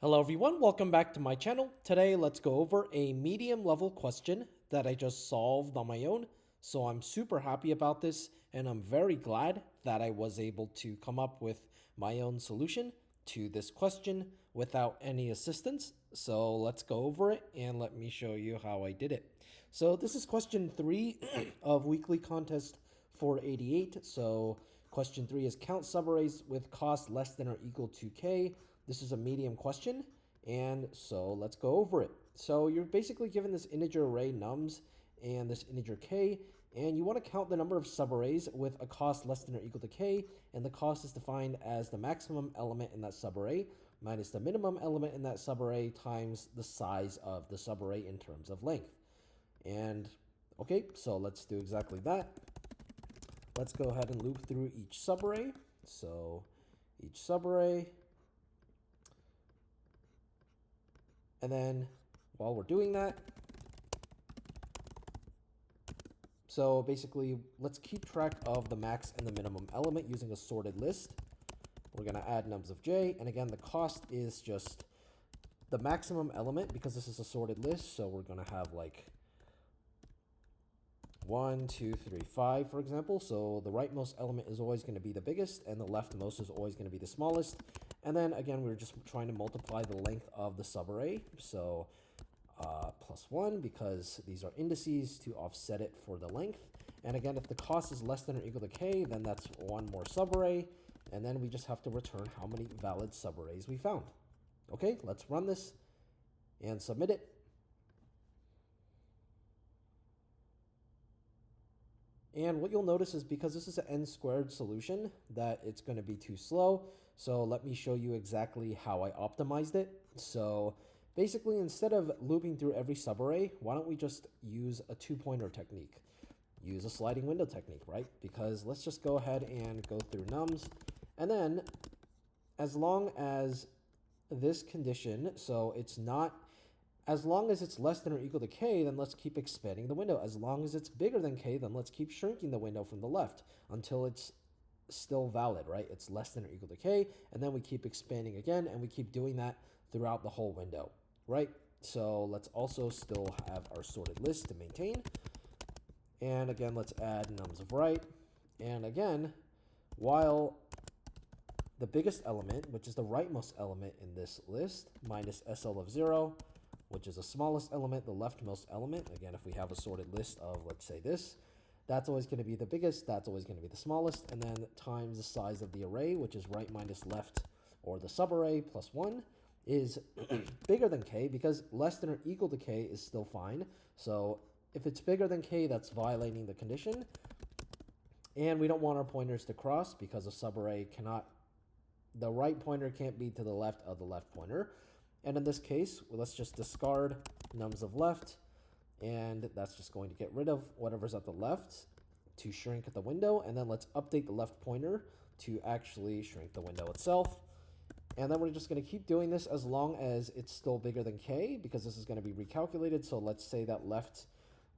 Hello everyone, welcome back to my channel. Today let's go over a medium level question that I just solved on my own. So I'm super happy about this and I'm very glad that I was able to come up with my own solution to this question without any assistance. So let's go over it and let me show you how I did it. So this is question 3 of weekly contest 488. So question 3 is count subarrays with cost less than or equal to k. This is a medium question, and so let's go over it. So you're basically given this integer array nums and this integer k, and you want to count the number of subarrays with a cost less than or equal to k, and the cost is defined as the maximum element in that subarray minus the minimum element in that subarray times the size of the subarray in terms of length. And okay, so let's do exactly that. Let's go ahead and loop through each subarray. So each subarray. And then while we're doing that, so basically let's keep track of the max and the minimum element using a sorted list. We're going to add nums of j. And again, the cost is just the maximum element because this is a sorted list. So we're going to have like 1, 2, 3, 5, for example. So the rightmost element is always going to be the biggest and the leftmost is always going to be the smallest. And then again, we're just trying to multiply the length of the subarray. So plus 1 because these are indices to offset it for the length. And again, if the cost is less than or equal to k, then that's one more subarray. And then we just have to return how many valid subarrays we found. Okay, let's run this and submit it. And what you'll notice is because this is an n squared solution that it's going to be too slow. So let me show you exactly how I optimized it. So basically, instead of looping through every subarray, why don't we just use a two-pointer technique? Use a sliding window technique, right? Because let's just go ahead and go through nums. And then as long as this condition, so it's not, as long as it's less than or equal to k, then let's keep expanding the window. As long as it's bigger than k, then let's keep shrinking the window from the left until it's still valid, right? It's less than or equal to k, and then we keep expanding again, and we keep doing that throughout the whole window, right? So let's also still have our sorted list to maintain. And again, let's add nums of right. And again, while the biggest element, which is the rightmost element in this list, minus SL of 0, which is the smallest element, the leftmost element. Again, if we have a sorted list of, let's say this, that's always going to be the biggest, that's always going to be the smallest, and then times the size of the array, which is right minus left, or the subarray plus 1, is bigger than k, because less than or equal to k is still fine. So if it's bigger than k, that's violating the condition. And we don't want our pointers to cross because a subarray cannot, the right pointer can't be to the left of the left pointer. And in this case, let's just discard nums of left, and that's just going to get rid of whatever's at the left to shrink the window, and then let's update the left pointer to actually shrink the window itself. And then we're just going to keep doing this as long as it's still bigger than k, because this is going to be recalculated. So let's say that left,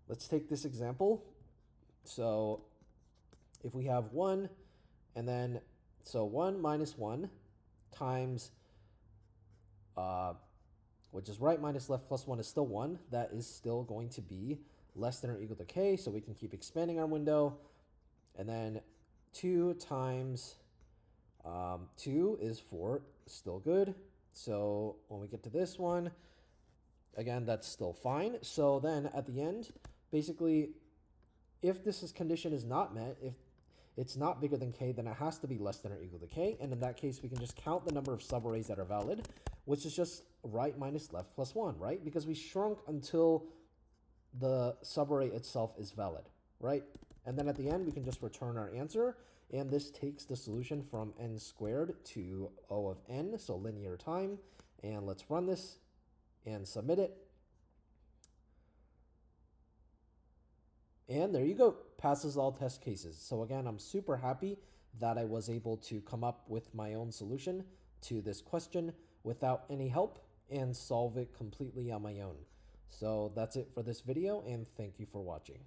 let's take this example. So if we have 1, and then, so 1 minus 1 times which is right minus left plus 1 is still 1. That is still going to be less than or equal to k, so we can keep expanding our window. And then 2 times 2 is 4, still good. So when we get to this one, again, that's still fine. So then at the end, basically, if condition is not met, if it's not bigger than k, then it has to be less than or equal to k. And in that case, we can just count the number of subarrays that are valid, which is just right minus left plus 1, right? Because we shrunk until the subarray itself is valid, right? And then at the end, we can just return our answer. And this takes the solution from n squared to O of n, so linear time. And let's run this and submit it. And there you go, passes all test cases. So again, I'm super happy that I was able to come up with my own solution to this question without any help and solve it completely on my own. So that's it for this video, and thank you for watching.